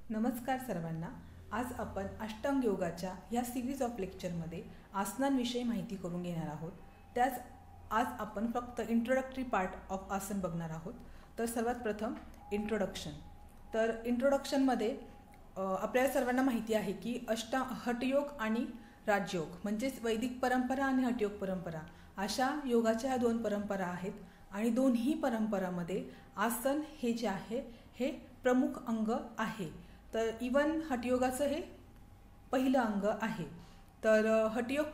नमस्कार सर्वांना. आज आपण अष्टांग योगाच्या ह्या सिरीज ऑफ लेक्चरमध्ये आसनांविषयी माहिती करून घेणार आहोत. त्याच आज आपण फक्त इंट्रोडक्टरी पार्ट ऑफ आसन बघणार आहोत. तर सर्वात प्रथम इंट्रोडक्शन. तर इंट्रोडक्शनमध्ये आपल्याला सर्वांना माहिती आहे की हठयोग आणि राजयोग म्हणजेच वैदिक परंपरा आणि हठयोग परंपरा अशा योगाच्या ह्या दोन परंपरा आहेत आणि दोन्ही परंपरामध्ये आसन हे जे आहे हे प्रमुख अंग आहे. तर इवन हठयोगाचं हे पहिलं अंग आहे. तर हठयोग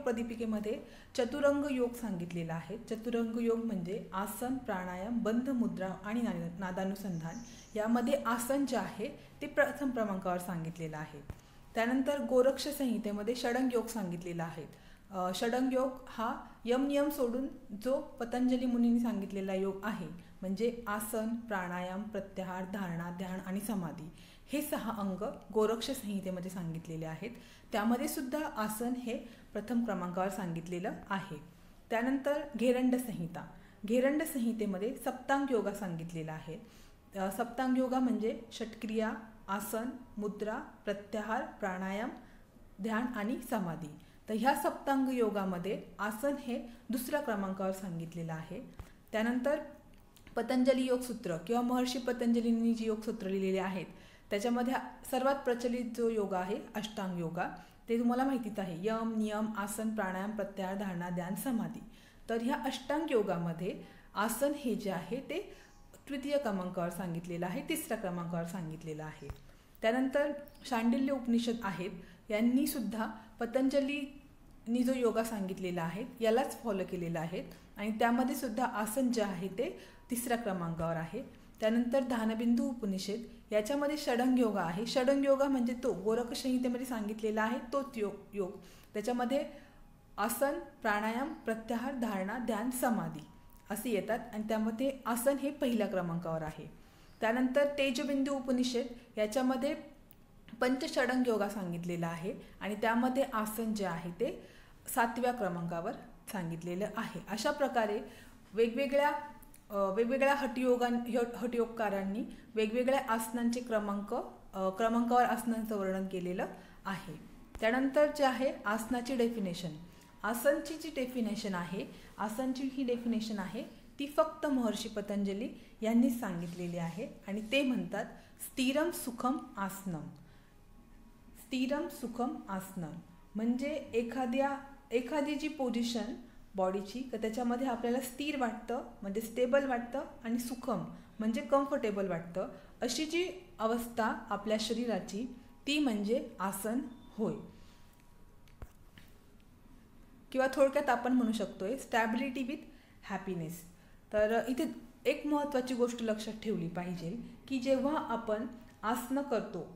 प्रदीपिकेमध्ये चतुरंग योग सांगितलेला आहे. चतुरंग योग म्हणजे आसन, प्राणायाम, बंध मुद्रा आणि नादानुसंधान यामध्ये आसन जे आहे ते प्रथम क्रमांकावर सांगितलेलं आहे. त्यानंतर गोरक्ष संहितेमध्ये षडंग योग सांगितलेला आहे. षडंग योग हा यम नियम सोडून जो पतंजली मुनींनी सांगितलेला योग आहे म्हणजे आसन, प्राणायाम, प्रत्याहार, धारणा, ध्यान आणि समाधी हे 6 अंग गोरक्ष संहितेमध्ये सांगितलेले आहेत. त्यामध्ये सुद्धा आसन हे प्रथम क्रमांकावर सांगितलेलं आहे. त्यानंतर घेरंड संहितेमध्ये सप्तांग योगा सांगितलेला आहे. सप्तांग योगा म्हणजे षटक्रिया, आसन, मुद्रा, प्रत्याहार, प्राणायाम, ध्यान आणि समाधी. तर ह्या सप्तांग योगामध्ये आसन हे दुसऱ्या क्रमांकावर सांगितलेलं आहे. त्यानंतर पतंजली योगसूत्र किंवा महर्षी पतंजलींनी जी योगसूत्र लिहिलेली आहेत त्याच्यामध्ये सर्वात प्रचलित जो योगा आहे अष्टांग योगा, ते तुम्हाला माहितीच आहे. यम, नियम, आसन, प्राणायाम, प्रत्याहार, धारणा, ध्यान, समाधी. तर ह्या अष्टांग योगामध्ये आसन हे जे आहे ते तृतीय क्रमांकावर सांगितलेलं आहे, तिसऱ्या क्रमांकावर सांगितलेलं आहे. त्यानंतर शांडिल्य उपनिषद आहेत, यांनी सुद्धा पतंजलींनी जो योगा सांगितलेला आहे यालाच फॉलो केलेला आहे आणि त्यामध्ये सुद्धा आसन जे आहे ते तिसऱ्या क्रमांकावर आहे. त्यानंतर ध्यानबिंदू उपनिषद याच्यामध्ये षडंग योगा आहे. षडंग योगा म्हणजे तो गोरक्ष संहितेमध्ये सांगितलेला आहे तोच योग. त्याच्यामध्ये आसन, प्राणायाम, प्रत्याहार, धारणा, ध्यान, समाधी असे येतात आणि त्यामध्ये आसन हे पहिल्या क्रमांकावर आहे. त्यानंतर तेजबिंदू उपनिषद याच्यामध्ये पंचषडंग योगा सांगितलेला आहे आणि त्यामध्ये आसन जे आहे ते 7व्या क्रमांकावर सांगितलेलं आहे. अशा प्रकारे वेगवेगळ्या हठयोगकारांनी वेगवेगळ्या आसनांचे क्रमांकावर आसनांचं वर्णन केलेलं आहे. त्यानंतर जे आहे आसनाची डेफिनेशन. आसनची जी डेफिनेशन आहे, आसनची ही डेफिनेशन आहे ती फक्त महर्षी पतंजली यांनीच सांगितलेली आहे आणि ते म्हणतात स्थिरम सुखम आसनम. स्थिरम सुखम आसनम म्हणजे एखादी जी पोझिशन बॉडीची तर त्याच्यामध्ये आपल्याला स्थिर वाटतं म्हणजे स्टेबल वाटतं आणि सुखम म्हणजे कम्फर्टेबल वाटतं अशी जी अवस्था आपल्या शरीराची ती म्हणजे आसन होय. किंवा थोडक्यात आपण म्हणू शकतोय स्टॅबिलिटी विथ हॅपीनेस. तर इथे एक महत्त्वाची गोष्ट लक्षात ठेवली पाहिजे की जेव्हा आपण आसनं करतो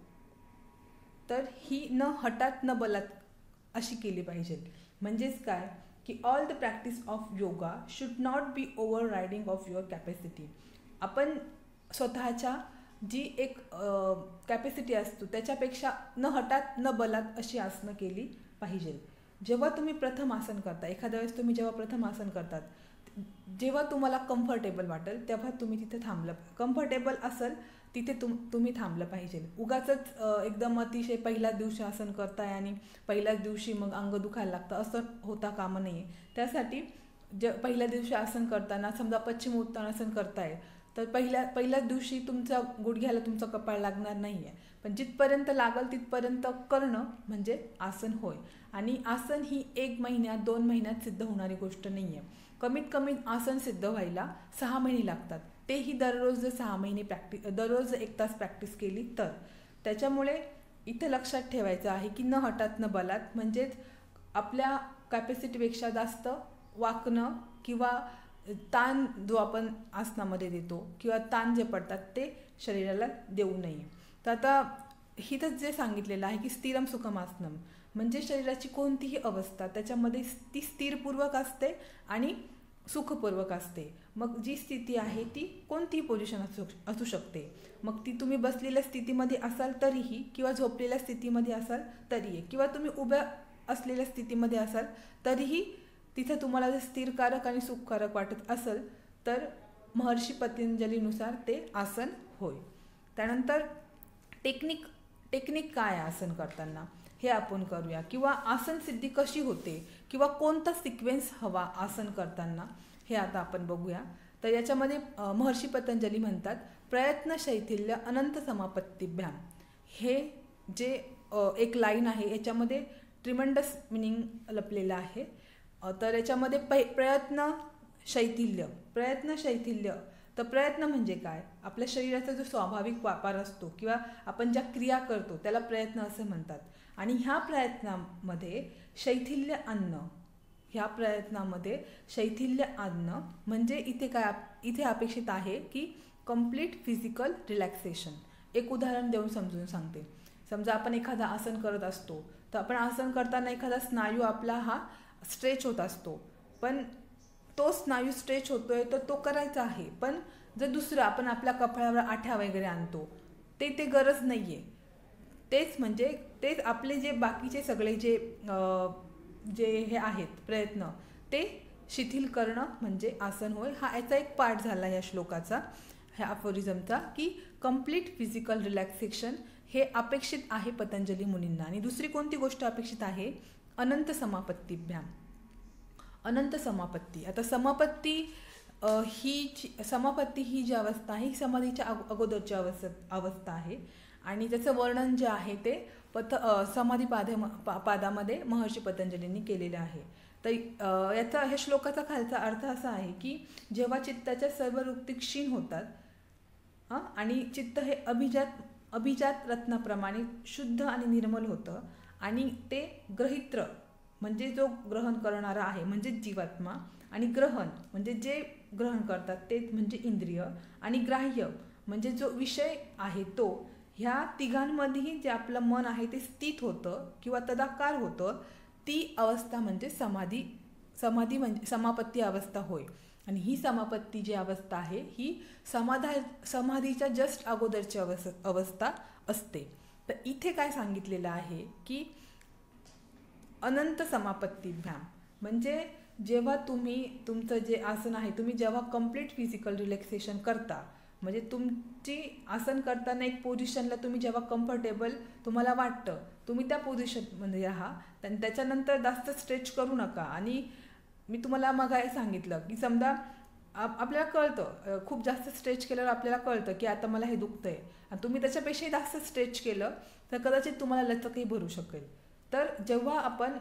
तर ही न हठात न बलात अशी केली पाहिजे. म्हणजेच काय की all the practice of yoga should not be over riding of your capacity. आपण स्वतःच्या जी एक कॅपॅसिटी असतो त्याच्यापेक्षा न हठात न बलात अशी आसनं केली पाहिजे. जेव्हा तुम्ही प्रथम आसन करता, एखाद्या वेळेस तुम्ही जेव्हा प्रथम आसन करतात जेव्हा तुम्हाला कम्फर्टेबल वाटेल तेव्हा तुम्ही तिथे थांबलं. कम्फर्टेबल असेल तिथे तुम्ही थांबलं पाहिजे. उगाचच एकदम अतिशय पहिल्याच दिवशी आसन करताय आणि पहिल्याच दिवशी मग अंग दुखायला लागतं असं होता कामा नये. त्यासाठी पहिल्या दिवशी आसन करताना समजा पश्चिम उत्तानासन करताय तर पहिल्याच दिवशी तुमच्या गुडघ्याला तुमचं कपाळ लागणार नाही आहे, पण जिथपर्यंत लागल तिथपर्यंत करणं म्हणजे आसन होय. आणि आसन ही 1 महिन्यात 2 महिन्यात सिद्ध होणारी गोष्ट नाही आहे. कमीत कमी आसन सिद्ध व्हायला 6 महिने लागतात. तेही दररोज जर 6 महिने दररोज 1 तास प्रॅक्टिस केली तर. त्याच्यामुळे इथे लक्षात ठेवायचं आहे की न हठात न बलात म्हणजेच आपल्या कॅपॅसिटीपेक्षा जास्त वाकणं किंवा ताण जो आपण आसनामध्ये देतो किंवा ताण जे पडतात ते शरीराला देऊ नये. तर आता हिथंच जे सांगितलेलं आहे की स्थिरम सुखम आसनम म्हणजे शरीराची कोणतीही अवस्था त्याच्यामध्ये ती स्थिरपूर्वक असते आणि सुखपूर्वक असते. मग जी स्थिती आहे ती कोणतीही पोझिशन असू शकते. मग ती तुम्ही बसलेल्या स्थितीमध्ये असाल तरीही किंवा झोपलेल्या स्थितीमध्ये असाल तरीही किंवा तुम्ही उभ्या असलेल्या स्थितीमध्ये असाल तरीही तिथे तुम्हाला जर स्थिरकारक आणि सुखकारक वाटत असेल तर महर्षी पतंजलीनुसार ते आसन होय. त्यानंतर टेक्निक टेक्निक काय आहे आसन करताना हे आपण करूया, किंवा आसन सिद्धी कशी होते, किंवा कोणता सिक्वेन्स हवा आसन करताना हे आता आपण बघूया. तर याच्यामध्ये महर्षी पतंजली म्हणतात प्रयत्न शैथिल्य अनंत समापत्तिभ्याम. हे जे एक लाईन आहे याच्यामध्ये ट्रिमंडस मिनिंग लपलेलं आहे. तर याच्यामध्ये प्रयत्न शैथिल्य, प्रयत्न शैथिल्य. तर प्रयत्न म्हणजे काय, आपल्या शरीराचा जो स्वाभाविक व्यापार असतो किंवा आपण ज्या क्रिया करतो त्याला प्रयत्न असं म्हणतात. आणि ह्या प्रयत्नामध्ये शैथिल्य आणणं, ह्या प्रयत्नामध्ये शैथिल्य आणणं म्हणजे इथे काय, इथे अपेक्षित आहे की कंप्लीट फिजिकल रिलॅक्सेशन. एक उदाहरण देऊन समजून सांगते. समजा आपण एखादा आसन करत असतो, तर आपण आसन करताना एखादा स्नायू आपला हा स्ट्रेच होत असतो, पण तो स्नायू स्ट्रेच होतोय तर तो करायचा आहे. पण जर दुसरं आपण आपल्या कपाळावर आठ्या वगैरे आणतो ते गरज नाही आहे. तेच म्हणजे तेच आपले जे बाकीचे सगळे जे हे आहेत प्रयत्न ते शिथिल करणं म्हणजे आसन होय. हा याचा एक पार्ट झाला या श्लोकाचा, ह्या अफोरिझमचा, की कंप्लीट फिजिकल रिलॅक्सेशन हे अपेक्षित आहे पतंजली मुनींना. आणि दुसरी कोणती गोष्ट अपेक्षित आहे, अनंत समापत्तिभ्याम, अनंत समापत्ती. आता समापत्ती ही जी अवस्था आहे ही समाधीच्या अगोदरची अवस्था आहे. आणि त्याचं वर्णन जे आहे ते समाधी पादामध्ये महर्षी पतंजलींनी केलेलं आहे. तर याचा ह्या श्लोकाचा खालचा अर्थ असा आहे की जेव्हा चित्ताच्या सर्व वृत्ती क्षीण होतात आणि चित्त हे अभिजात रत्नाप्रमाणे शुद्ध आणि निर्मल होतं, आणि ते ग्रहित्र म्हणजे जो ग्रहण करणारा आहे म्हणजे जीवात्मा, आणि ग्रहण म्हणजे जे ग्रहण करतात ते म्हणजे इंद्रिय, आणि ग्राह्य म्हणजे जो विषय आहे तो, ह्या तिघांमध्येही जे आपलं मन आहे ते स्थित होतं किंवा तदाकार होतं, ती अवस्था म्हणजे समाधी म्हणजे समापत्ती अवस्था होय. आणि ही समापत्ती जी अवस्था आहे ही समाधीच्या जस्ट अगोदरची अवस्था असते. तर इथे काय सांगितलेलं आहे की अनंत समापत्तिभ्याम म्हणजे जेव्हा तुम्ही तुमचं जे आसन आहे तुम्ही जेव्हा कंप्लीट फिजिकल रिलॅक्सेशन करता, म्हणजे तुमची आसन करताना एक पोझिशनला तुम्ही जेव्हा कम्फर्टेबल तुम्हाला वाटतं तुम्ही त्या पोझिशनमध्ये राहा, आणि त्याच्यानंतर जास्त स्ट्रेच करू नका. आणि मी तुम्हाला मग सांगितलं की समजा आपल्याला कळतं खूप जास्त स्ट्रेच केल्यावर आपल्याला कळतं की आता मला हे दुखतंय, आणि तुम्ही त्याच्यापेक्षाही जास्त स्ट्रेच केलं तर कदाचित तुम्हाला लचकही भरू शकेल. तर जेव्हा आपण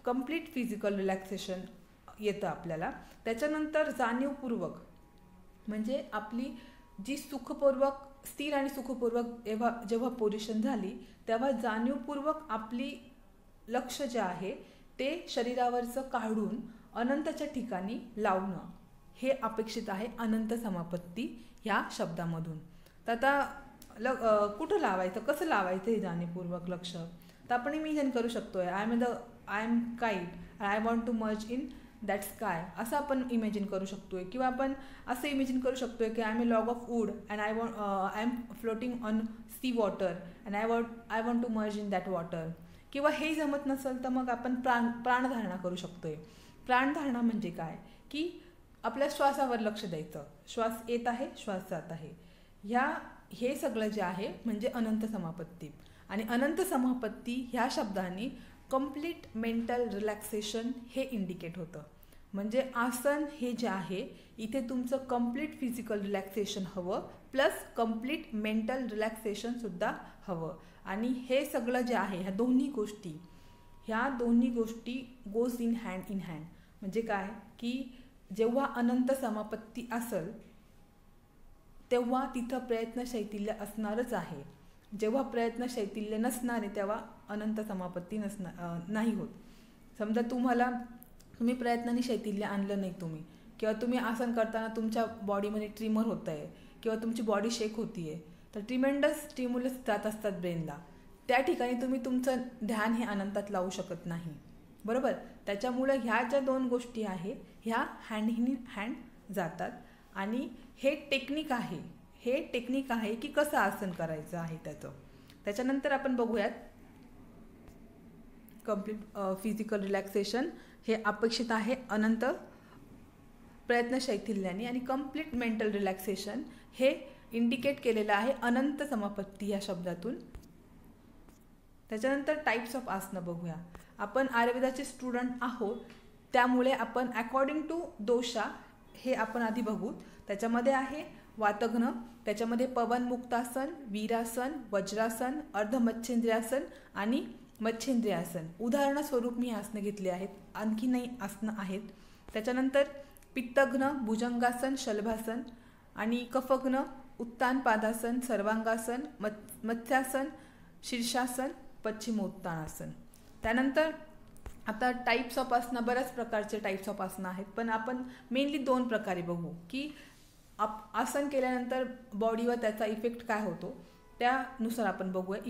कंप्लीट फिजिकल रिलॅक्सेशन येतं आपल्याला, त्याच्यानंतर जाणीवपूर्वक म्हणजे आपली जी सुखपूर्वक स्थिर आणि सुखपूर्वक जेव्हा पोझिशन झाली तेव्हा जाणीवपूर्वक आपली लक्ष जे आहे ते शरीरावरचं काढून अनंतच्या ठिकाणी लावणं हे अपेक्षित आहे अनंत समापत्ती ह्या शब्दामधून. तर आता कुठं लावायचं, कसं लावायचं हे जाणीवपूर्वक लक्ष, तर आपण इमेजिन करू शकतो I am kite, I want to merge in that sky, असं आपण इमेजिन करू शकतोय. किंवा आपण असं इमेजिन करू शकतोय की I am a log of wood and I am floating on sea water and I want to merge in that water. किंवा हे जमत नसेल तर मग आपण प्राणधारणा करू शकतोय. प्राणधारणा म्हणजे काय की आपल्या श्वासावर लक्ष द्यायचं, श्वास येत आहे श्वास जात आहे, हे सगळं जे आहे म्हणजे अनंत समापत्ती. आणि अनंत समापत्ती ह्या शब्दाने कंप्लीट मेंटल रिलॅक्सेशन हे इंडिकेट होतं. म्हणजे आसन हे जे आहे इथे तुमचं कंप्लीट फिजिकल रिलॅक्सेशन हवं प्लस कंप्लीट मेंटल रिलॅक्सेशनसुद्धा हवं. आणि हे सगळं जे आहे ह्या दोन्ही गोष्टी गोज इन हँड. म्हणजे काय की जेव्हा अनंत समापत्ती असेल तेव्हा तिथं प्रयत्न शैथिल्य असणारच आहे. जेव्हा प्रयत्न शैथिल्य नसणार आहे तेव्हा अनंत समापत्ती नाही होत. समजा तुम्ही प्रयत्नाने शैथिल्य आणलं नाही तुम्ही, किंवा तुम्ही आसन करताना तुमच्या बॉडीमध्ये ट्रिमर होतं आहे किंवा तुमची बॉडी शेक होती आहे, तर ट्रिमेंडस स्टिम्युलस जात असतात ब्रेनला, त्या ठिकाणी तुम्ही तुमचं ध्यान हे अनंतात लावू शकत नाही. बरोबर. त्याच्यामुळं ह्या ज्या दोन गोष्टी आहे ह्या हँड इन हँड जातात. आणि हे टेक्निक आहे की कसं आसन करायचं आहे त्याचं. त्याच्यानंतर आपण बघूयात कंप्लीट फिजिकल रिलॅक्सेशन हे अपेक्षित आहे अनंत प्रयत्न शैथिल्याने, आणि कंप्लीट मेंटल रिलॅक्सेशन हे इंडिकेट केलेलं आहे अनंत समापत्ती या शब्दातून. त्याच्यानंतर टाईप्स ऑफ आसनं बघूया. आपण आयुर्वेदाचे स्टुडंट आहोत, त्यामुळे आपण अकॉर्डिंग टू दोषा हे आपण आधी बघू. त्याच्यामध्ये आहे वातघ्न, त्याच्यामध्ये पवन मुक्तासन, वीरासन, वज्रासन, अर्धमच्छेंद्रियासन आणि मच्छेंद्रियासन. उदाहरणास्वरूप मी आसनं घेतली आहेत, आणखीनही आसनं आहेत. त्याच्यानंतर पित्तघ्न, भुजंगासन, शलभासन आणि कफघ्न, उत्तानपादासन, सर्वांगासन, मत्स्यासन, शीर्षासन, पश्चिमोत्तानासन. त्यानंतर आता टाईप्स ऑफ आसनं, बऱ्याच प्रकारचे टाईप्स ऑफ आसनं आहेत, पण आपण मेनली 2 प्रकारे बघू की आसन केल्यानंतर बॉडीवर त्याचा इफेक्ट काय होतो, त्यानुसार आपण बघूया.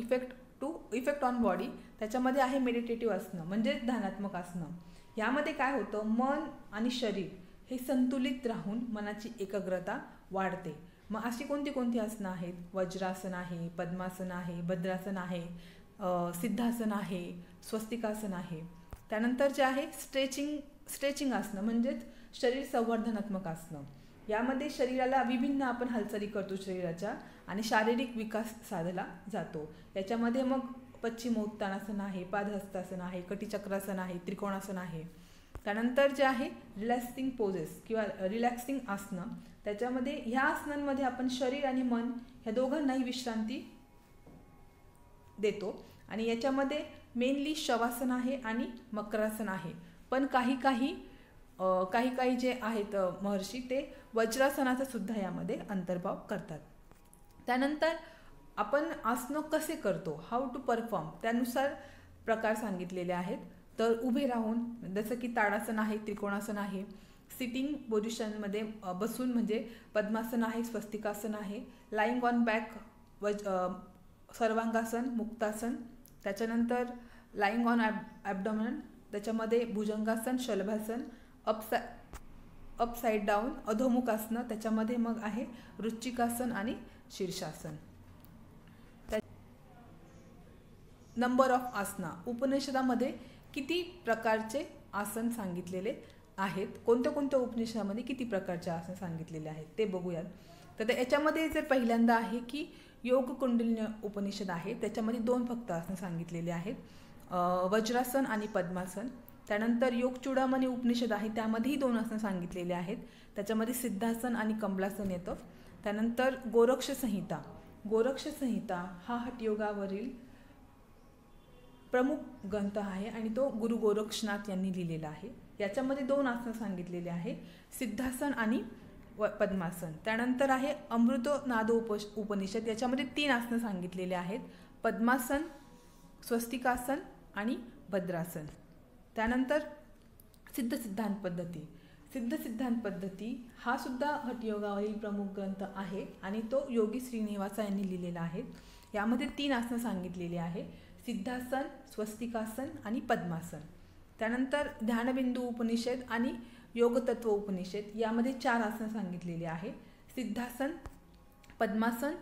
Effect on body. त्याच्यामध्ये आहे मेडिटेटिव्ह आसनं म्हणजे ध्यानात्मक आसनं. यामध्ये काय होतं, मन आणि शरीर हे संतुलित राहून मनाची एकाग्रता वाढते. मग अशी कोणती कोणती आसनं आहेत? वज्रासन आहे, पद्मासन आहे, भद्रासन आहे, सिद्धासन आहे, स्वस्तिकासन आहे. त्यानंतर जे आहे स्ट्रेचिंग आसनं म्हणजेच शरीर संवर्धनात्मक आसनं. यामध्ये शरीराला विभिन्न आपण हालचाली करतो शरीराच्या आणि शारीरिक विकास साधला जातो. याच्यामध्ये मग पश्चिमोत्तानासन आहे, पादहस्तासन आहे, कटिचक्रासन आहे, त्रिकोणासन आहे. त्यानंतर जे आहे रिलॅक्सिंग पोजेस किंवा रिलॅक्सिंग आसनं. त्याच्यामध्ये ह्या आसनांमध्ये आपण शरीर आणि मन ह्या दोघांनाही विश्रांती देतो आणि याच्यामध्ये मेनली शवासन आहे आणि मकरासन आहे. पण काही काही जे आहेत महर्षी ते वज्रासनाचा सुद्धा यामध्ये अंतर्भाव करतात. त्यानंतर आपण आसनं कसे करतो, हाऊ टू परफॉर्म, त्यानुसार प्रकार सांगितलेले आहेत. तर उभे राहून जसं की ताडासन आहे, त्रिकोणासन आहे. सिटिंग पोझिशनमध्ये बसून म्हणजे पद्मासन आहे, स्वस्तिकासन आहे. लाईंग ऑन बॅक सर्वांगासन, मुक्तासन. त्याच्यानंतर लाईंग ऑन ॲबडॉमिनल, त्याच्यामध्ये भुजंगासन, शलभासन. अपसाईड डाऊन अधोमुखासन, त्याच्यामध्ये मग आहे वृश्चिकासन आणि शीर्षासन. नंबर ऑफ आसना. उपनिषदामध्ये किती प्रकारचे आसन सांगितलेले आहेत, कोणत्या कोणत्या उपनिषदामध्ये किती प्रकारचे आसन सांगितलेले आहेत ते बघूयात. तर याच्यामध्ये जर पहिल्यांदा आहे की योग कुंडलिनी उपनिषद आहे, त्याच्यामध्ये 2 फक्त आसन सांगितलेले आहेत, वज्रासन आणि पद्मासन. त्यानंतर योग चूडामणी उपनिषद आहे, त्यामध्येही 2 आसन सांगितलेले आहेत, त्याच्यामध्ये सिद्धासन आणि कमलासन येतं. त्यानंतर गोरक्ष संहिता हा हठयोगावरील प्रमुख ग्रंथ आहे आणि तो गुरु गोरक्षनाथ यांनी लिहिलेला आहे. याच्यामध्ये 2 आसनं सांगितलेले आहे, सिद्धासन आणि पद्मासन. त्यानंतर आहे अमृतनाद उपनिषद, याच्यामध्ये 3 आसनं सांगितलेले आहेत, पद्मासन, स्वस्तिकासन आणि भद्रासन. त्यानंतर सिद्ध सिद्धांत पद्धती हा सुद्धा हठयोगावरील प्रमुख ग्रंथ आहे आणि तो योगी श्रीनिवासा यांनी लिहिलेला आहे. यामध्ये 3 आसनं सांगितलेली आहे, सिद्धासन, स्वस्तिकासन आणि पद्मासन. त्यानंतर ध्यानबिंदू उपनिषद आणि योगतत्व उपनिषद यामध्ये 4 आसनं सांगितलेली आहे, सिद्धासन, पद्मासन,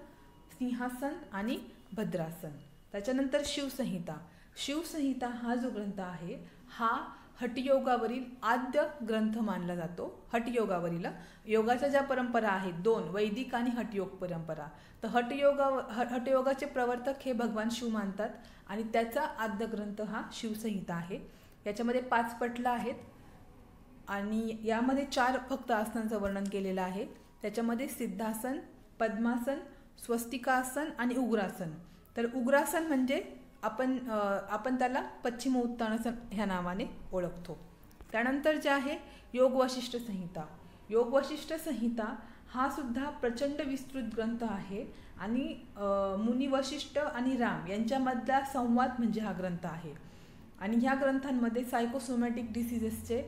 सिंहासन आणि भद्रासन. त्याच्यानंतर शिवसंहिता हा जो ग्रंथ आहे हा हठयोगावरील आद्य ग्रंथ मानला जातो. योगाच्या ज्या परंपरा आहेत 2, वैदिक आणि हठयोग परंपरा, तर हठयोगाचे प्रवर्तक हे भगवान शिव मानतात आणि त्याचा आद्य ग्रंथ हा शिवसंहिता आहे. याच्यामध्ये 5 पटलं आहेत आणि यामध्ये 4 फक्त आसनांचं वर्णन केलेलं आहे. त्याच्यामध्ये सिद्धासन, पद्मासन, स्वस्तिकासन आणि उग्रासन. तर उग्रासन म्हणजे आपण त्याला पश्चिमोत्तानासन ह्या नावाने ओळखतो. त्यानंतर जे आहे योग वशिष्ठ संहिता हा सुद्धा प्रचंड विस्तृत ग्रंथ आहे आणि मुनी वशिष्ठ आणि राम यांच्यामधला संवाद म्हणजे हा ग्रंथ आहे. आणि ह्या ग्रंथांमध्ये सायकोसोमॅटिक डिसीजेसचे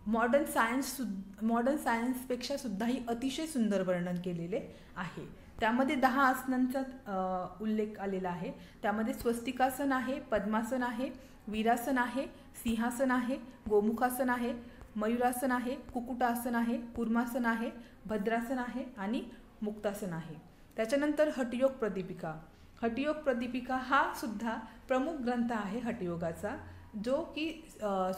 मॉडर्न सायन्सपेक्षा सुद्धाही अतिशय सुंदर वर्णन केलेले आहे. त्यामध्ये 10 आसनांचा उल्लेख आलेला आहे. त्यामध्ये स्वस्तिकासन आहे, पद्मासन आहे, वीरासन आहे, सिंहासन आहे, गोमुखासन आहे, मयुरासन आहे, कुकुटासन आहे, कूर्मासन आहे, भद्रासन आहे आणि मुक्तासन आहे. त्याच्यानंतर हठयोग प्रदीपिका हा सुद्धा प्रमुख ग्रंथ आहे हठयोगाचा, जो की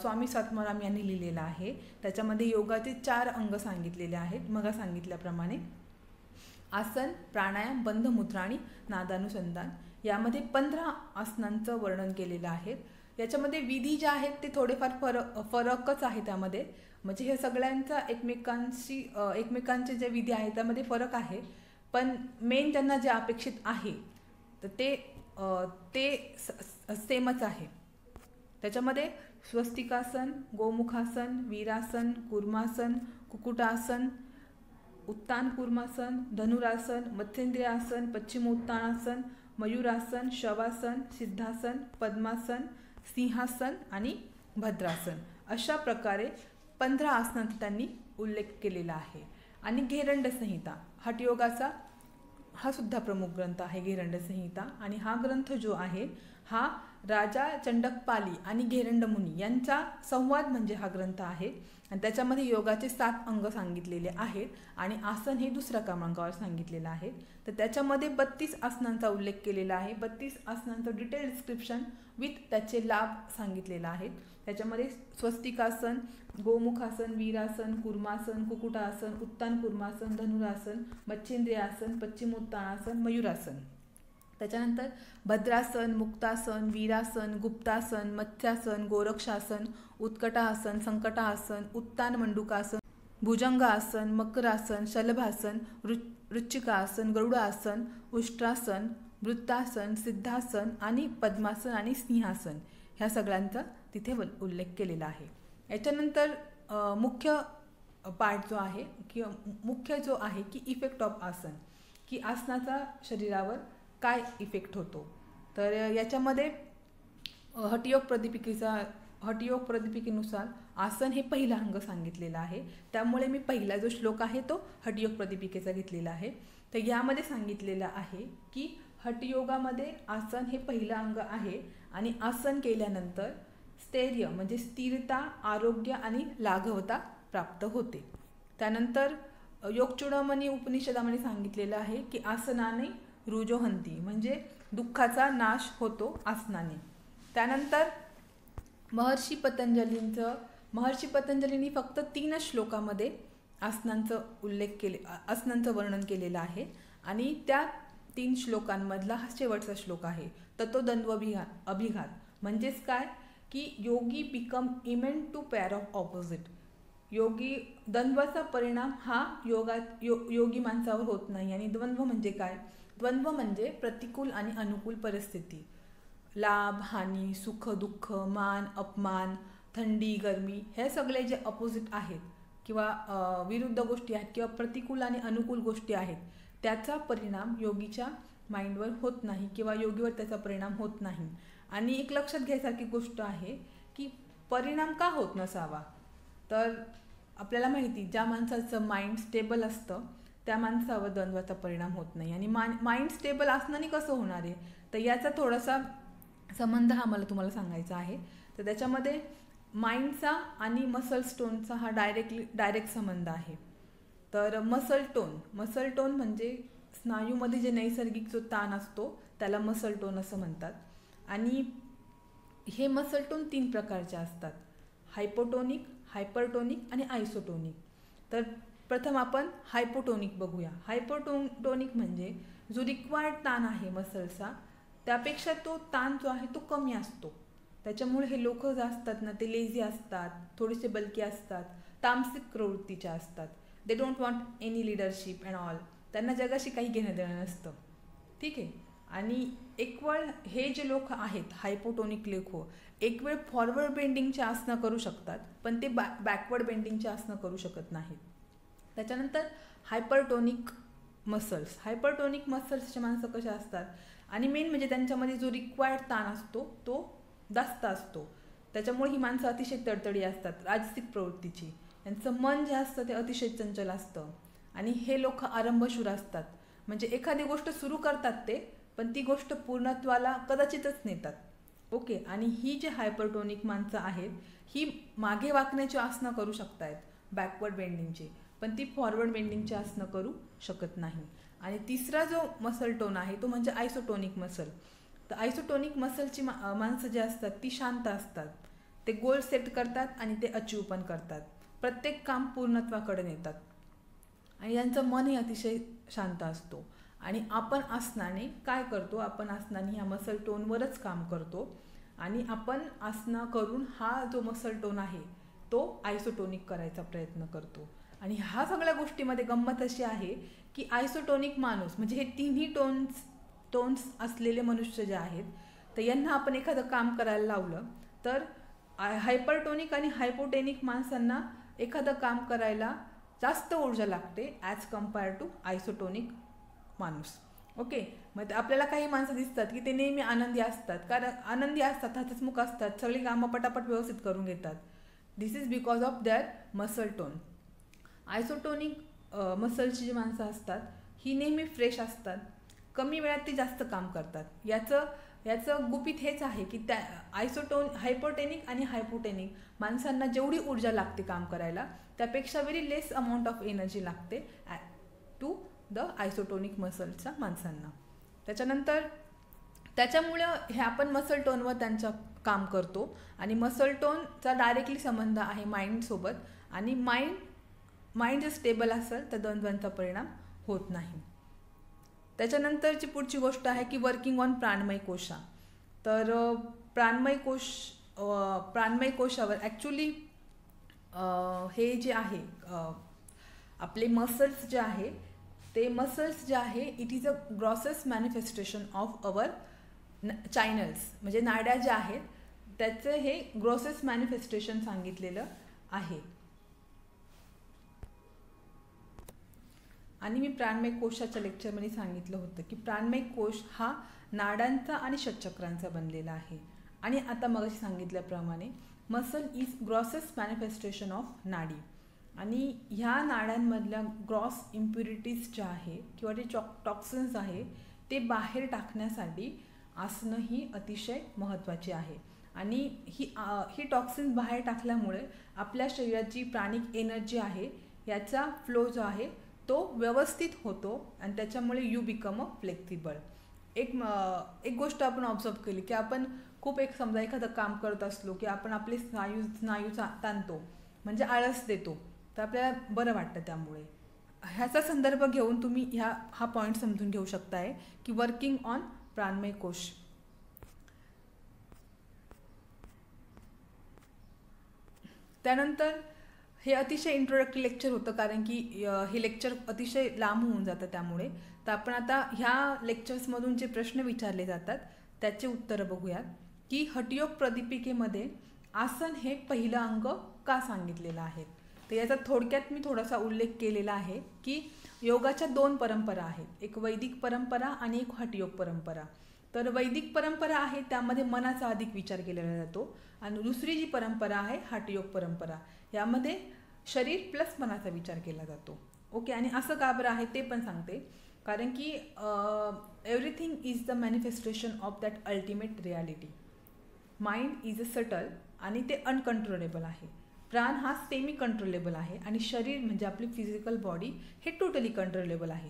स्वामी स्वात्माराम यांनी लिहिलेला आहे. त्याच्यामध्ये योगाचे 4 अंग सांगितलेले आहेत मग सांगितल्याप्रमाणे. आसन, प्राणायाम, बंध मुद्रा आणि नादानुसंधान यामध्ये 15 आसनांचं वर्णन केलेलं आहे. याच्यामध्ये विधी ज्या आहेत ते थोडेफार फरकच आहे त्यामध्ये. म्हणजे हे सगळ्यांचा एकमेकांचे जे विधी आहेत त्यामध्ये फरक आहे, पण मेन त्यांना जे अपेक्षित आहे तर ते सेमच आहे. त्याच्यामध्ये स्वस्तिकासन, गोमुखासन, वीरासन, कूर्मासन, कुक्कुटासन, उत्तान कूर्मासन, धनुरासन, मत्स्येंद्रियासन, पश्चिमोत्तानासन, मयूरासन, शवासन, सिद्धासन, पद्मासन, सिंहासन आणि भद्रासन अशा प्रकारे 15 आसनांचा त्यांनी उल्लेख केलेला आहे. आणि घेरंड संहिता, हठयोगाचा हा सुद्धा प्रमुख ग्रंथ आहे घेरंड संहिता. आणि हा ग्रंथ जो आहे हा राजा चंडकपाली आणि घेरंड मुनी यांचा संवाद म्हणजे हा ग्रंथ आहे. आणि त्याच्यामध्ये योगाचे 7 अंग सांगितलेले आहेत आणि आसन हे दुसऱ्या क्रमांकावर सांगितलेलं आहे. तर त्याच्यामध्ये 32 आसनांचा उल्लेख केलेला आहे. 32 आसनांचं डिटेल डिस्क्रिप्शन विथ त्याचे लाभ सांगितलेला आहे. त्याच्यामध्ये स्वस्तिकासन, गोमुखासन, वीरासन, कूर्मासन, कुक्कुटासन, उत्तान कूर्मासन, धनुरासन, मच्छेंद्रियासन, पश्चिमोत्तानासन, मयूरासन. त्याच्यानंतर भद्रासन, मुक्तासन, वीरासन, गुप्तासन, मत्स्यासन, गोरक्षासन, उत्कटासन, संकटासन, उत्तान मंडुकासन, भुजंगासन, मकरासन, शलभासन, वृश्चिकासन, गरुडासन, उष्ट्रासन, वृत्तासन, सिद्धासन आणि पद्मासन आणि सिंहासन ह्या सगळ्यांचा तिथे उल्लेख केलेला आहे. याच्यानंतर मुख्य पार्ट जो आहे किंवा मुख्य जो आहे की इफेक्ट ऑफ आसन, की आसनाचा शरीरावर काय इफेक्ट होतो. तर याच्यामध्ये हठयोग प्रदीपिकेनुसार आसन हे पहिलं अंग सांगितलेलं आहे. त्यामुळे मी पहिला जो श्लोक आहे तो हठयोग प्रदीपिकेचा घेतलेला आहे. तर यामध्ये सांगितलेलं आहे की हठयोगामध्ये आसन हे पहिलं अंग आहे आणि आसन केल्यानंतर स्थैर्य म्हणजे स्थिरता, आरोग्य आणि लाघवता प्राप्त होते. त्यानंतर योगचूडामणी उपनिषदामध्ये सांगितलेलं आहे की आसनाने रुजोहंती म्हणजे दुःखाचा नाश होतो आसनाने. त्यानंतर महर्षी पतंजलींनी फक्त 3 श्लोकामध्ये आसनांचं वर्णन केलेलं आहे आणि त्या 3 श्लोकांमधला हा शेवटचा श्लोक आहे. तत्वद्वंद्व अभिघात म्हणजेच काय की yogi become immune to pair of opposite. Yogi द्वंद्वाचा परिणाम हा योगी माणसावर होत नाही. आणि द्वंद्व म्हणजे काय? द्वंद्व म्हणजे प्रतिकूल आणि अनुकूल परिस्थिती, लाभ हानी, सुख दुःख, मान अपमान, थंडी गरमी हे सगळे जे अपोजिट आहेत किंवा विरुद्ध गोष्टी आहेत किंवा प्रतिकूल आणि अनुकूल गोष्टी आहेत त्याचा परिणाम योगीच्या माइंडवर होत नाही किंवा योगीवर त्याचा परिणाम होत नाही. आणि एक लक्षात घ्यायसारखी गोष्ट आहे की परिणाम का होत नसावा. तर आपल्याला माहिती ज्या माणसाचं माइंड स्टेबल असतं त्या माणसावर द्वंद्वाचा परिणाम होत नाही. आणि माइंड स्टेबल असण्याने कसं होणार आहे तर याचा थोडासा संबंध हा मला तुम्हाला सांगायचा आहे. तर त्याच्यामध्ये माइंडचा आणि मसल टोनचा हा डायरेक्ट संबंध आहे. तर मसल टोन म्हणजे स्नायूमध्ये जे नैसर्गिक जो ताण असतो त्याला मसल टोन असं म्हणतात. आणि हे मसल टोन 3 प्रकारचे असतात, हायपोटोनिक, हायपरटोनिक आणि आयसोटोनिक. तर प्रथम आपण हायपोटोनिक बघूया. हायपोटोनिक म्हणजे जो रिक्वायर्ड ताण आहे मसलचा त्यापेक्षा तो ताण जो आहे तो कमी असतो. त्याच्यामुळे हे लोक जे असतात ना ते लेझी असतात, थोडेसे बल्की असतात, तामसिक प्रवृत्तीचे असतात. They don't want any leadership and all. त्यांना जगाशी काही घेणं देणं नसतं. ठीक आहे. आणि एक वेळ हे जे लोक आहेत हायपोटोनिक लोक एक वेळ फॉरवर्ड बेंडिंगचे आसनं करू शकतात पण ते बॅकवर्ड बेंडिंगचे आसनं करू शकत नाहीत. त्याच्यानंतर हायपरटोनिक मसल्सचे माणसं कशा असतात आणि मेन म्हणजे त्यांच्यामध्ये जो रिक्वायर्ड ताण असतो तो जास्त असतो. त्याच्यामुळे ही माणसं अतिशय तडतडी असतात, राजसिक प्रवृत्तीची. यांचं मन जे असतं ते अतिशय चंचल असतं. आणि हे लोक आरंभशूर असतात, म्हणजे एखादी गोष्ट सुरू करतात ते पण ती गोष्ट पूर्णत्वाला कदाचितच नेतात. ओके. आणि ही जे हायपरटोनिक माणसं आहेत ही मागे वाकण्याची आसनं करू शकतायत बॅकवर्ड बेंडिंगची, पण ती फॉरवर्ड बेंडिंगची आसनं करू शकत नाही. आणि तिसरा जो मसल टोन आहे तो म्हणजे आयसोटोनिक मसल. तर आयसोटोनिक मसलची माणसं जे असतात ती शांत असतात, ते गोल सेट करतात आणि ते अचीव पण करतात, प्रत्येक काम पूर्णत्वाकडे नेतात आणि यांचं मनही अतिशय शांत असतो. आणि आपण आसनाने काय करतो, आपण आसनाने ह्या मसल टोनवरच काम करतो आणि आपण आसना करून हा जो मसल टोन आहे तो आयसोटोनिक करायचा प्रयत्न करतो. आणि ह्या सगळ्या गोष्टीमध्ये गंमत अशी आहे की आयसोटोनिक माणूस म्हणजे हे तिन्ही टोन्स असलेले मनुष्य जे आहेत तर यांना आपण एखादं काम करायला लावलं तर हायपरटोनिक आणि हायपोटेनिक माणसांना एखादं काम करायला जास्त ऊर्जा लागते ॲज कम्पेअर टू आयसोटोनिक माणूस. ओके, मग आपल्याला काही माणसं दिसतात की ते नेहमी आनंदी असतात, कारण आनंदी असतात, हसमुख असतात, सगळी कामं पटापट व्यवस्थित करून घेतात. This is because of their muscle tone. Isotonic मसलची जी माणसं असतात ही नेहमी फ्रेश असतात, कमी वेळात ती जास्त काम करतात. याचं गुपित हेच आहे की त्या हायपोटेनिक आणि हायपोटेनिक माणसांना जेवढी ऊर्जा लागते काम करायला त्यापेक्षा very less amount of energy लागते टू द आयसोटोनिक मसलच्या माणसांना. त्याच्यामुळं हे आपण मसल टोनवर त्यांचं काम करतो आणि मसल टोनचा डायरेक्टली संबंध आहे माइंडसोबत. आणि माइंड जर स्टेबल असेल तर द्वंद्वांचा परिणाम होत नाही. त्याच्यानंतरची पुढची गोष्ट आहे की वर्किंग ऑन प्राणमय कोशा. तर प्राणमय कोशावर ॲक्च्युली हे जे आहे आपले मसल्स जे आहे ते मसल्स जे आहे it is a grosser manifestation of our channels, म्हणजे नाड्या ज्या आहेत त्याचं हे ग्रॉसेस मॅनिफेस्टेशन सांगितलेलं आहे. आणि मी प्राणमय कोशाच्या लेक्चरमध्ये सांगितलं होतं की प्राणमय कोश हा नाड्यांचा आणि षटचक्रांचा बनलेला आहे. आणि आता मग सांगितल्याप्रमाणे muscle is grosses manifestation of नाडी. आणि ह्या नाड्यांमधल्या ग्रॉस इम्प्युरिटीज ज्या आहे किंवा जे टॉक्सिन्स आहे ते बाहेर टाकण्यासाठी आसनं ही अतिशय महत्त्वाची आहे. आणि ही टॉक्सिन्स बाहेर टाकल्यामुळे आपल्या शरीराची प्राणिक एनर्जी आहे याचा फ्लो जो आहे तो व्यवस्थित होतो आणि त्याच्यामुळे यू बिकम अ फ्लेक्सिबल. एक गोष्ट आपण ऑब्झर्व केली की आपण खूप समजा एखादं काम करत असलो की आपण आपले स्नायू ताणतो म्हणजे आळस देतो तर आपल्याला बरं वाटतं. त्यामुळे ह्याचा संदर्भ घेऊन तुम्ही हा पॉईंट समजून घेऊ शकताय की वर्किंग ऑन प्राणमय कोश. त्यानंतर हे अतिशय इंट्रोडक्टरी लेक्चर होतं कारण की हे लेक्चर अतिशय लांब होऊन जातं. त्यामुळे तर आपण आता ह्या लेक्चर्समधून जे प्रश्न विचारले जातात त्याचे उत्तरं बघूयात की हठयोग प्रदीपिकेमध्ये आसन हे पहिलं अंग का सांगितलेलं आहे. तर याचा थोडक्यात मी थोडासा उल्लेख केलेला आहे की योगाच्या 2 परंपरा आहेत, एक वैदिक परंपरा आणि एक हठयोग परंपरा. तर वैदिक परंपरा आहे त्यामध्ये मनाचा अधिक विचार केलेला जातो आणि दुसरी जी परंपरा आहे हठयोग परंपरा यामध्ये शरीर प्लस मनाचा विचार केला जातो. ओके, आणि असं का बरं आहे ते पण सांगते. कारण की everything is the manifestation of that ultimate reality. Mind is a subtle आणि ते अनकंट्रोलेबल आहे. प्राण हा सेमी कंट्रोलेबल आहे आणि शरीर म्हणजे आपली फिजिकल बॉडी हे टोटली कंट्रोलेबल आहे.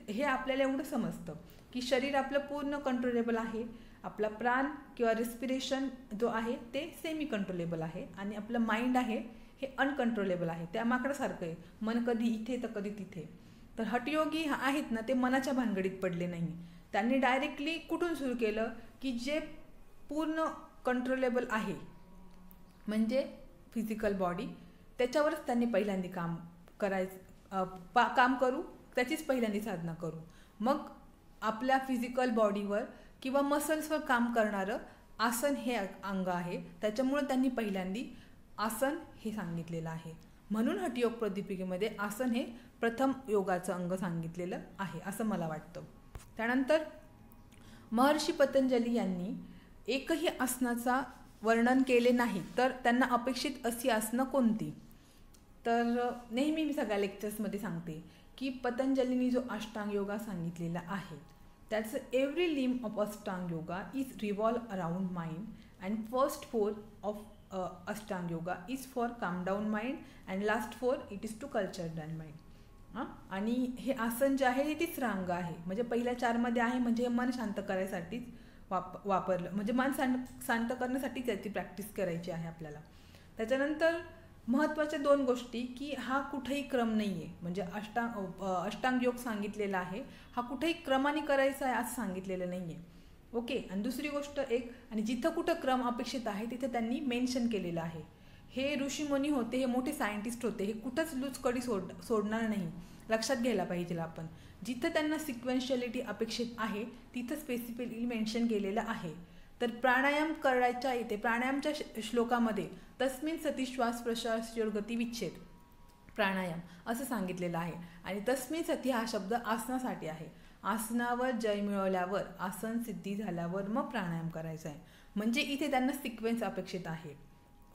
हे आपल्याला एवढं समजतं की शरीर आपलं पूर्ण कंट्रोलेबल आहे, आपला प्राण किंवा रेस्पिरेशन जो आहे ते सेमी कंट्रोलेबल आहे आणि आपलं माइंड आहे हे अनकंट्रोलेबल आहे. त्या माकडासारखं आहे, मन कधी इथे तर कधी तिथे. तर हठयोगी आहेत ना ते मनाच्या भानगडीत पडले नाही. त्यांनी डायरेक्टली कुठून सुरू केलं की जे पूर्ण कंट्रोलेबल आहे म्हणजे फिजिकल बॉडी त्याच्यावरच त्यांनी पहिल्यांदा काम करू, त्याचीच पहिल्यांदा साधना करू. मग आपल्या फिजिकल बॉडीवर किंवा मसल्सवर काम करणारं आसन हे अंग आहे. त्याच्यामुळे त्यांनी पहिल्यांदा आसन हे सांगितलेलं आहे. म्हणून हठयोग प्रदीपिकेमध्ये आसन हे प्रथम योगाचं अंग सांगितलेलं आहे असं मला वाटतं. त्यानंतर महर्षी पतंजली यांनी एकही आसनाचा वर्णन केले नाही तर त्यांना अपेक्षित अशी आसनं कोणती. तर नेहमी मी सगळ्या लेक्चर्समध्ये सांगते की पतंजलींनी जो अष्टांग योगा सांगितलेला आहे त्याचं every limb of ashtanga yoga is revolve around mind and first 4 of ashtanga yoga is for calm down mind and last 4 it is to culture down mind. आणि हे आसन जे आहे हे तिसरं अंग आहे. म्हणजे पहिल्या 4मध्ये आहे म्हणजे हे मन शांत करायसाठीच वापरलं, म्हणजे मन शांत करण्यासाठी त्याची प्रॅक्टिस करायची आहे आपल्याला. त्याच्यानंतर महत्त्वाच्या दोन गोष्टी की हा कुठेही क्रम नाही आहे, म्हणजे अष्टांग योग सांगितलेला आहे, हा कुठेही क्रमाने करायचा आहे असं सांगितलेलं नाही आहे. ओके. आणि दुसरी गोष्ट एक, आणि जिथं कुठं क्रम अपेक्षित आहे तिथे त्यांनी मेन्शन केलेलं आहे. हे ऋषीमुनी होते, हे मोठे सायंटिस्ट होते, हे कुठंच लूजकडी सोडणार नाही. लक्षात घ्यायला पाहिजे आपण. जिथं त्यांना सिक्वेन्शियलिटी अपेक्षित आहे तिथं स्पेसिफिकली मेन्शन केलेलं आहे. तर प्राणायाम करायच्या येते, प्राणायामच्या श्लोकामध्ये तस्मिन सती श्वास प्रश्वास गती विच्छेद प्राणायाम असं सांगितलेलं आहे. आणि तस्मिन सती हा शब्द आसनासाठी आहे. आसनावर जय मिळवल्यावर, आसन सिद्धी झाल्यावर मग प्राणायाम करायचा आहे. म्हणजे इथे त्यांना सिक्वेन्स अपेक्षित आहे.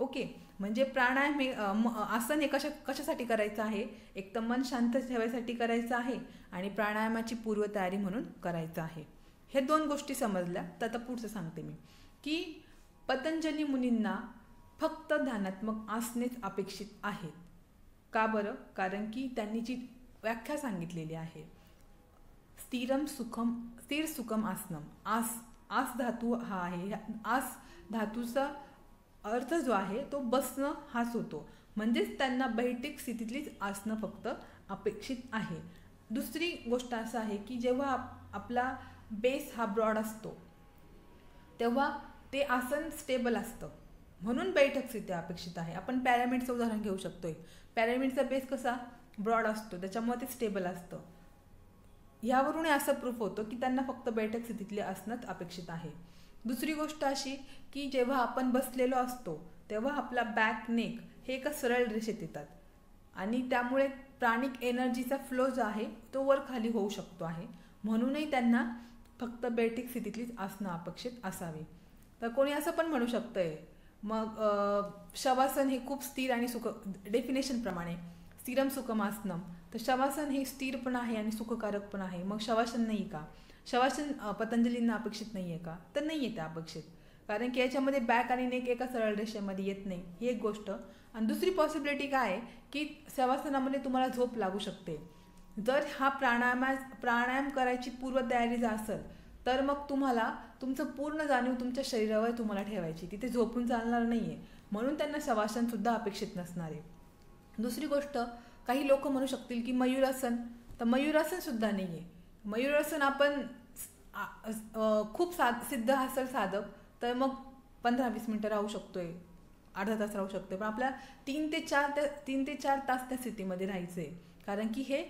ओके. म्हणजे प्राणायाम हे आसन हे कशासाठी करायचं आहे, एक तर मन शांत ठेवायसाठी करायचं आहे आणि प्राणायामाची पूर्वतयारी म्हणून करायचं आहे. हे दोन गोष्टी समजल्या. तर आता पुढचं सांगते मी की पतंजली मुनींना फक्त ध्यानात्मक आसनेच अपेक्षित आहेत. का बरं? कारण की त्यांनी जी व्याख्या सांगितलेली आहे, स्थिर सुखम आसनम. आस धातू हा आहे. आस धातूचा अर्थ जो आहे तो बसणं हाच होतो. म्हणजेच त्यांना बैठक स्थितीतलीच आसनं फक्त अपेक्षित आहे. दुसरी गोष्ट असं आहे की जेव्हा आपला बेस हा ब्रॉड असतो तेव्हा ते आसन स्टेबल असतं, म्हणून बैठक स्थिती अपेक्षित आहे. आपण पॅरामिडचं उदाहरण घेऊ शकतोय. पॅरामिडचा बेस कसा ब्रॉड असतो, त्याच्यामुळे ते स्टेबल असतं. यावरून असं प्रूफ होतं की त्यांना फक्त बैठक स्थितीतले आसनच अपेक्षित आहे. दुसरी गोष्ट अशी की जेव्हा आपण बसलेलो असतो तेव्हा आपला बॅक नेक हे एका सरळ रेषेत येतात आणि त्यामुळे प्राणिक एनर्जीचा फ्लो जो आहे तो वर खाली होऊ शकतो आहे. म्हणूनही त्यांना फक्त बैठक स्थितीतलीच आसनं अपेक्षित असावी. तर कोणी असं पण म्हणू शकतंय मग शवासन हे खूप स्थिर आणि डेफिनेशनप्रमाणे स्थिरम सुखम आसनम, तर शवासन हे स्थिर पण आहे आणि सुखकारक पण आहे. मग शवासन नाही का? शवासन पतंजलींना अपेक्षित नाही आहे का? तर नाही आहे ते अपेक्षित, कारण की याच्यामध्ये बॅक आणि नेक एका सरळ रेषेमध्ये येत नाही, ही एक गोष्ट. आणि दुसरी पॉसिबिलिटी काय आहे की शवासनामध्ये तुम्हाला झोप लागू शकते. जर हा प्राणायाम करायची पूर्वतयारी जर असेल तर मग तुम्हाला तुमचं पूर्ण जाणीव तुमच्या शरीरावर तुम्हाला ठेवायची, तिथे झोपून चालणार नाही आहे. म्हणून त्यांना शवासनसुद्धा अपेक्षित नसणार आहे. दुसरी गोष्ट, काही लोक म्हणू शकतील की मयूरासन, तर मयूरासनसुद्धा नाही आहे. मयूरासन आपण खूप सिद्ध असेल साधक तर मग 15-20 मिनटं राहू शकतोय, अर्धा तास राहू शकतोय, पण आपल्या 3 ते 4 तास त्या स्थितीमध्ये राहायचं आहे. कारण की हे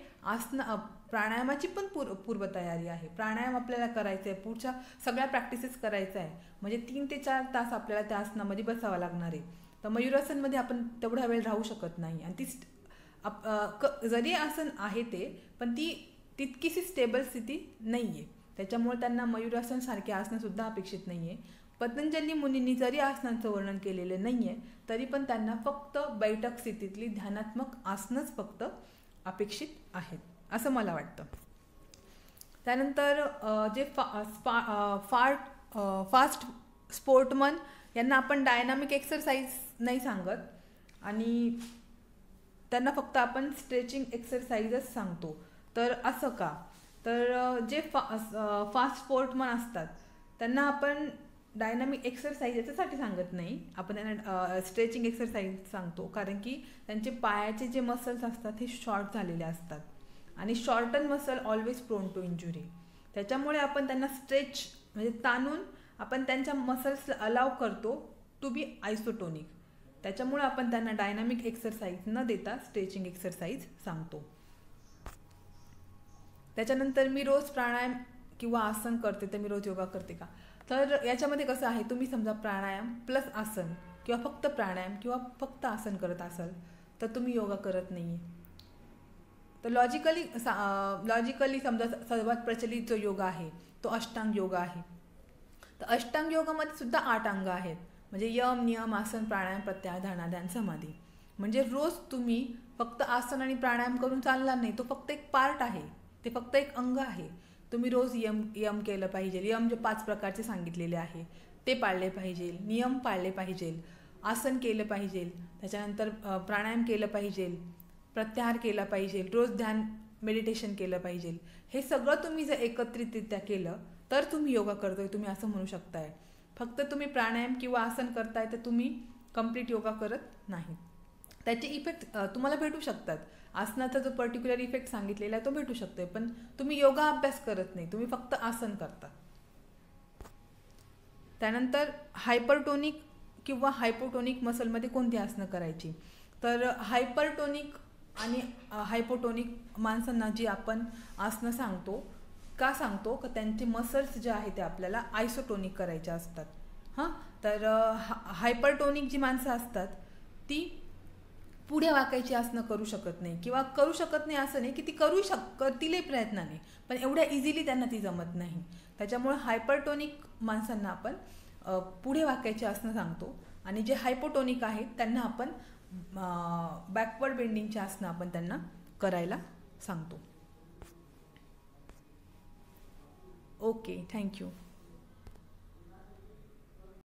प्राणायामाची पण पूर्वतयारी आहे. प्राणायाम आपल्याला करायचं आहे, पुढच्या सगळ्या प्रॅक्टिसेस करायचं आहे, म्हणजे 3 ते 4 तास आपल्याला त्या आसनामध्ये बसावं लागणार आहे. तर मयूरासनमध्ये आपण तेवढा वेळ राहू शकत नाही. आणि ती जरी आसन आहे ते, पण ती तितकीशी स्टेबल स्थिती नाही आहे. त्याच्यामुळे त्यांना मयूरासनसारखे आसनंसुद्धा अपेक्षित नाही आहे. पतंजली मुनींनी जरी आसनांचं वर्णन केलेलं नाही आहे तरी पण त्यांना फक्त बैठक स्थितीतली ध्यानात्मक आसनंच फक्त अपेक्षित आहेत असं मला वाटतं. त्यानंतर जे फास्ट स्पोर्टमन यांना आपण डायनामिक एक्सरसाइज नाही सांगत आणि त्यांना फक्त आपण स्ट्रेचिंग एक्सरसाइजच सांगतो. तर असं का? तर जे फास्ट स्पोर्टमन असतात त्यांना आपण डायनामिक एक्सरसाइज याच्यासाठी सांगत नाही, आपण त्यांना स्ट्रेचिंग एक्सरसाइज सांगतो. कारण की त्यांचे पायाचे जे मसल्स असतात हे शॉर्ट झालेले असतात आणि shorten muscle always prone to injury. त्याच्यामुळे आपण त्यांना स्ट्रेच म्हणजे ताणून आपण त्यांच्या मसल्सला अलाव करतो टू बी आयसोटोनिक. त्याच्यामुळे आपण त्यांना डायनामिक एक्सरसाइज न देता स्ट्रेचिंग एक्सरसाइज सांगतो. त्याच्यानंतर मी रोज प्राणायाम किंवा आसन करते तर मी रोज योगा करते का? तर याच्यामध्ये कसं आहे, तुम्ही समजा प्राणायाम प्लस आसन किंवा फक्त प्राणायाम किंवा फक्त आसन करत असाल तर तुम्ही योगा करत नाही आहे. तर लॉजिकली समजा सर्वात प्रचलित जो योगा आहे तो अष्टांग योगा आहे. तर अष्टांग योगामध्ये सुद्धा 8 अंग आहेत, म्हणजे यम, नियम, आसन, प्राणायाम, प्रत्याहार, धारणा, ध्यान, समाधी. म्हणजे रोज तुम्ही फक्त आसन आणि प्राणायाम करून चालणार नाही, तो फक्त एक पार्ट आहे, ते फक्त एक अंग आहे. तुम्ही रोज यम केलं पाहिजे. यम जे 5 प्रकारचे सांगितलेले आहे ते पाळले पाहिजे, नियम पाळले पाहिजे, आसन केलं पाहिजे, त्याच्यानंतर प्राणायाम केलं पाहिजे, प्रत्याहार केला पाहिजे, रोज ध्यान मेडिटेशन केलं पाहिजे. हे सगळं तुम्ही जर एकत्रितरित्या केलं तर तुम्ही योगा करतोय तुम्ही असं म्हणू शकताय. फक्त तुम्ही प्राणायाम किंवा आसन करताय तर तुम्ही कंप्लीट योगा करत नाही. त्याचे इफेक्ट तुम्हाला भेटू शकतात. आसनाचा जो पर्टिक्युलर इफेक्ट सांगितलेला आहे तो भेटू शकतोय, पण तुम्ही योगा अभ्यास करत नाही, तुम्ही फक्त आसन करता. त्यानंतर हायपरटोनिक किंवा हायपोटोनिक मसलमध्ये कोणती आसनं करायची. तर हायपरटोनिक आणि हायपोटोनिक माणसांना जी आपण आसनं सांगतो, का सांगतो का त्यांचे मसल्स जे आहेत ते आपल्याला आयसोटोनिक करायचे असतात. हां, तर हायपरटोनिक जी माणसं असतात ती पुढे वाकायची आसनं करू शकत नाही, किंवा करू शकत नाही असं नाही की ती करतीलही प्रयत्नाने, पण एवढ्या इझिली त्यांना ती जमत नाही. त्याच्यामुळे हायपरटोनिक माणसांना आपण पुढे वाकायची आसनं सांगतो, आणि जे हायपोटोनिक आहेत त्यांना आपण बॅकवर्ड बेंडिंगची आसनं आपण त्यांना करायला सांगतो. Okay, thank you.